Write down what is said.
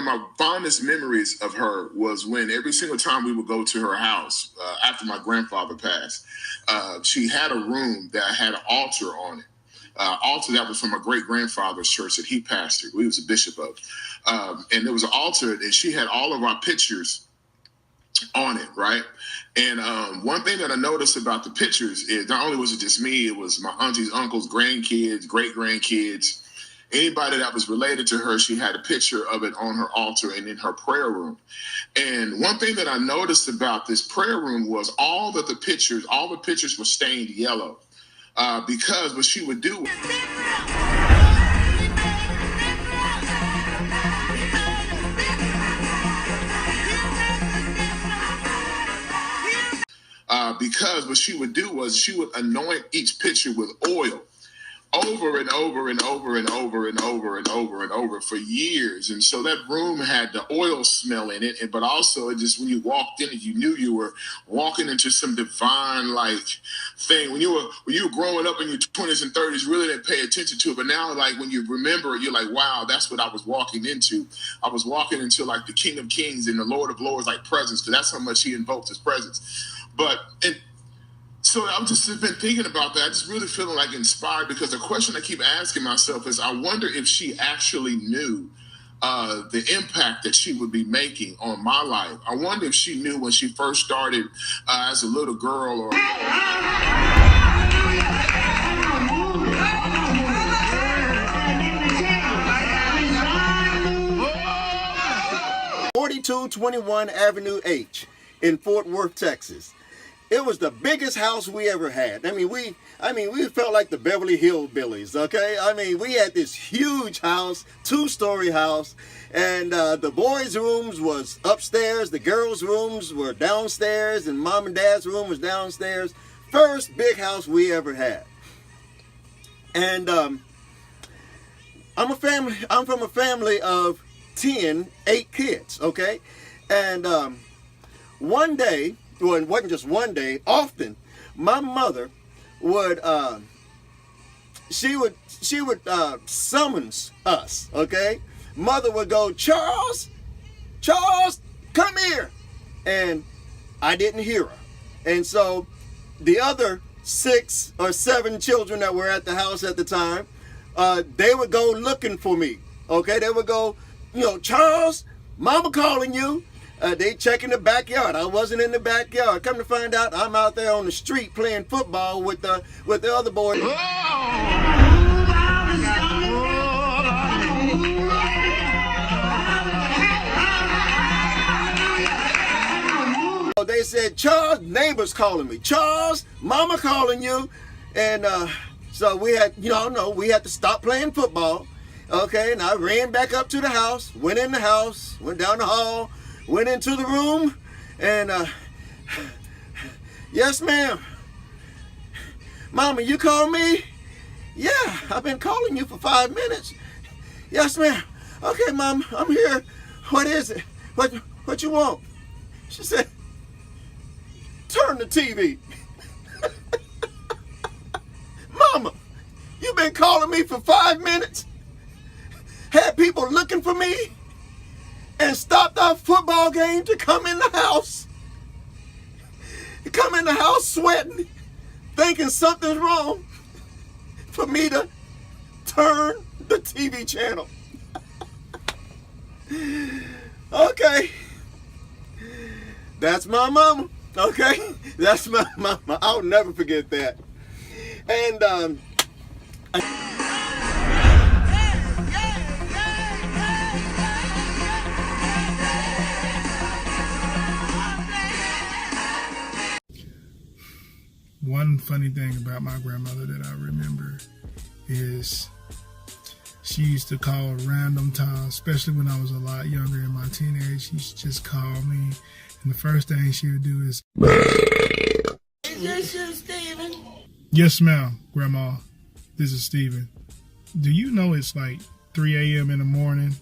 my fondest memories of her was when every single time we would go to her house after my grandfather passed, she had a room that had an altar on it. Altar that was from my great-grandfather's church that he pastored. He was a bishop of. And there was an altar, and she had all of our pictures on it, right? And one thing that I noticed about the pictures is not only was it just me, it was my aunties, uncles, grandkids, great-grandkids, anybody that was related to her. She had a picture of it on her altar and in her prayer room. And one thing that I noticed about this prayer room was all the pictures were stained yellow because what she would do was she would anoint each picture with oil over and over and over and over and over and over and over for years. And so that room had the oil smell in it, but also it just, when you walked in it, you knew you were walking into some divine like thing. When you were growing up in your 20s and 30s, you really didn't pay attention to it. But now, like, when you remember it, you're like, wow, that's what I was walking into. I was walking into like the King of Kings and the Lord of Lords, like presence, because that's how much he invoked his presence. So I've just been thinking about that. I just really feeling like inspired, because the question I keep asking myself is, I wonder if she actually knew the impact that she would be making on my life. I wonder if she knew when she first started as a little girl or... 4221 Avenue H in Fort Worth, Texas. It was the biggest house we ever had. I mean, we felt like the Beverly Hillbillies, okay? I mean, we had this huge house, 2-story house, and the boys' rooms was upstairs, the girls' rooms were downstairs, and mom and dad's room was downstairs. First big house we ever had. And I'm from a family of 8 kids, okay? And one day, well, it wasn't just one day, often, my mother would, she would summons us, okay? Mother would go, Charles, come here. And I didn't hear her. And so the other 6 or 7 children that were at the house at the time, they would go looking for me, okay? They would go, Charles, Mama calling you. They checking the backyard. I wasn't in the backyard. Come to find out, I'm out there on the street playing football with the other boys. They said, Charles, neighbors calling me. Charles, Mama calling you. And so we had, we had to stop playing football. Okay, and I ran back up to the house, went in the house, went down the hall, went into the room, and yes, ma'am. Mama, you called me? Yeah, I've been calling you for 5 minutes. Yes, ma'am. Okay, Mom, I'm here. What is it? What you want? She said, turn the TV. Mama, you've been calling me for 5 minutes? Had people looking for me and stopped our football game to come in the house. Come in the house sweating, thinking something's wrong, for me to turn the TV channel. Okay. That's my mama. Okay. That's my mama. I'll never forget that. And one funny thing about my grandmother that I remember is she used to call random times, especially when I was a lot younger in my teenage. She used to just call me, and the first thing she would do is, "Is this you, Stephen?" "Yes, ma'am, Grandma. This is Stephen. Do you know it's like 3 a.m. in the morning?"